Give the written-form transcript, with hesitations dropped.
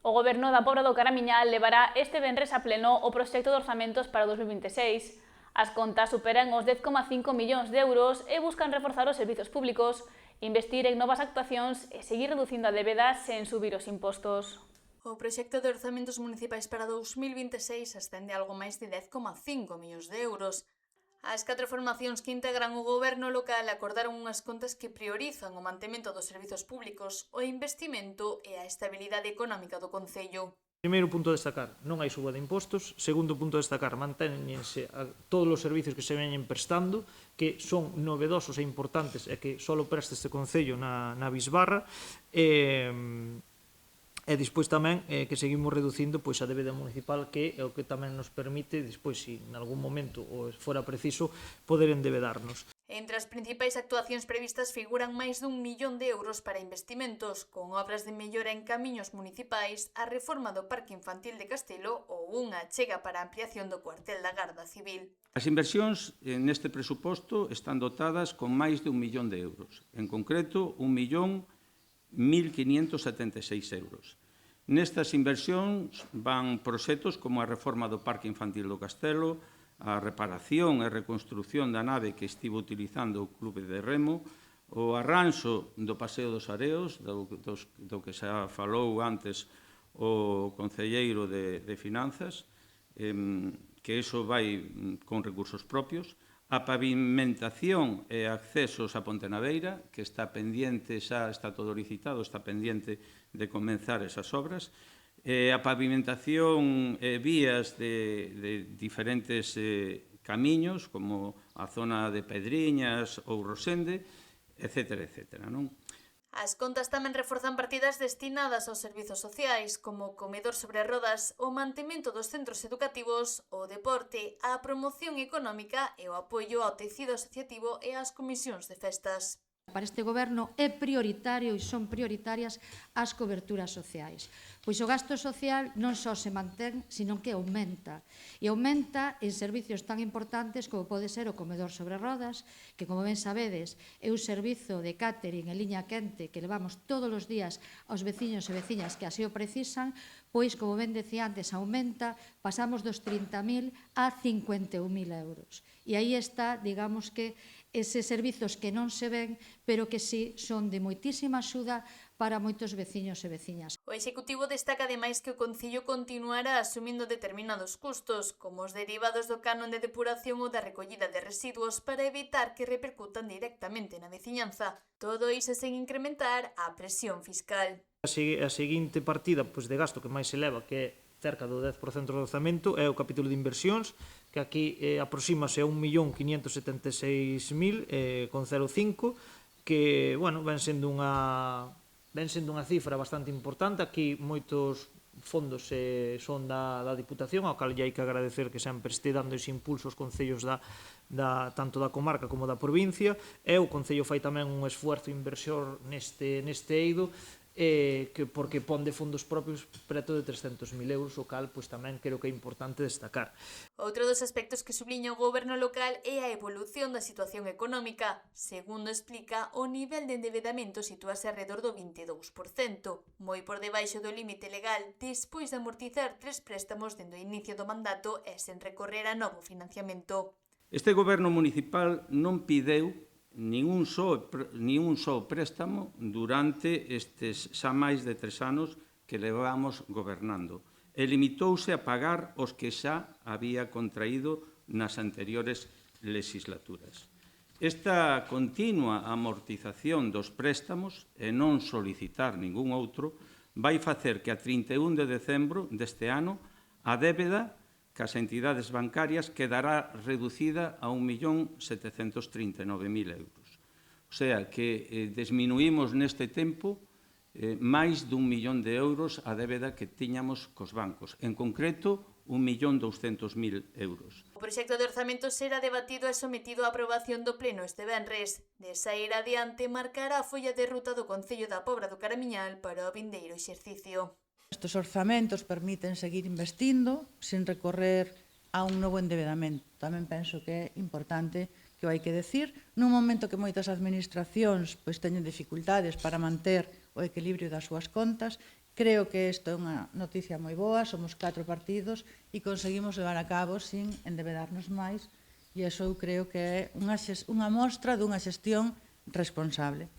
O Goberno da Pobra do Caramiñal levará este venres a pleno o proxecto de orzamentos para 2026. As contas superan os 10,5 millóns de euros e buscan reforzar os servizos públicos, investir en novas actuacións e seguir reducindo a débeda sen subir os impostos. O proxecto de orzamentos municipais para 2026 ascende a algo máis de 10,5 millóns de euros. As 4 formacións que integran o goberno local acordaron unhas contas que priorizan o mantemento dos servizos públicos, o investimento e a estabilidade económica do concello. Primeiro punto a destacar, non hai suba de impostos. Segundo punto a destacar, mantéñense todos os servizos que se veñen prestando, que son novedosos e importantes e que só presta este concello na bisbarra. E despois tamén que seguimos reducindo a débeda municipal, que é o que tamén nos permite, despois, se en algún momento ou fora preciso, poder endebedarnos. Entre as principais actuacións previstas figuran máis dun millón de euros para investimentos, con obras de mellora en camiños municipais, a reforma do Parque Infantil de Castelo ou unha achega para a ampliación do cuartel da Garda Civil. As inversións neste presuposto están dotadas con máis de 1 millón de euros. En concreto, 1.156.000 euros. Nestas inversións van proxectos como a reforma do Parque Infantil do Castelo, a reparación e reconstrucción da nave que estivo utilizando o Clube de Remo, o arranxo do Paseo dos Areos, do que xa falou antes o concelleiro de Finanzas, que iso vai con recursos propios, a pavimentación e accesos a Pontenaveira, que está pendiente, xa está todo licitado, está pendiente de comenzar esas obras, a pavimentación e vías de diferentes camiños, como a zona de Pedriñas ou Rosende, etcétera, etcétera, non? As contas tamén reforzan partidas destinadas aos servizos sociais, como o comedor sobre rodas, o mantemento dos centros educativos, o deporte, a promoción económica e o apoio ao tecido asociativo e ás comisións de festas. Para este goberno é prioritario e son prioritarias as coberturas sociais. Pois o gasto social non só se mantén, sino que aumenta. E aumenta en servicios tan importantes como pode ser o comedor sobre rodas, que, como ben sabedes, é un servizo de catering en liña quente que levamos todos os días aos veciños e veciñas que así o precisan, pois, como ben decía antes, aumenta, pasamos dos 30.000 a 51.000 euros. E aí está, digamos que, eses servizos que non se ven, pero que sí son de moitísima axuda para moitos veciños e veciñas. O Executivo destaca ademais que o Concello continuará asumindo determinados custos, como os derivados do canon de depuración ou da recollida de residuos, para evitar que repercutan directamente na veciñanza. Todo iso sen incrementar a presión fiscal. A seguinte partida de gasto que máis se leva, que é cerca do 10% do orzamento, é o capítulo de inversións, que aquí aproxímase a 1.576.000,05, que, bueno, ven sendo unha cifra bastante importante. Aquí moitos fondos son da Diputación, ao cal hai que agradecer que sempre este dando ese impulso aos concellos tanto da comarca como da provincia, e o concello fai tamén un esforzo inversor neste eido, porque pon de fondos propios preto de 300.000 euros, o cal tamén creo que é importante destacar. Outro dos aspectos que subliña o goberno local é a evolución da situación económica. Segundo explica, o nivel de endebedamento sitúase alrededor do 22%, moi por debaixo do límite legal, despois de amortizar 3 préstamos dende o inicio do mandato e sen recorrer a novo financiamento. Este goberno municipal non pideu nin un só préstamo durante estes xa máis de 3 anos que levamos gobernando, e limitouse a pagar os que xa había contraído nas anteriores legislaturas. Esta continua amortización dos préstamos e non solicitar ningún outro vai facer que a 31 de decembro deste ano a débeda que as entidades bancarias quedará reducida a 1.739.000 euros. O sea, que disminuímos neste tempo máis dun millón de euros a débeda que tiñamos cos bancos. En concreto, 1.200.000 euros. O proxecto de orzamento será debatido e sometido á aprobación do Pleno este venres. De sair adiante, marcará a folla de ruta do Concello da Pobra do Caramiñal para o vindeiro exercicio. Estes orzamentos permiten seguir investindo sen recorrer a un novo endebedamento. Tamén penso que é importante que o hai que decir, nun momento que moitas administracións teñen dificultades para manter o equilibrio das súas contas, Creo que isto é unha noticia moi boa, somos 4 partidos e conseguimos levar a cabo sin endebedarnos máis, e iso eu creo que é unha mostra dunha xestión responsable.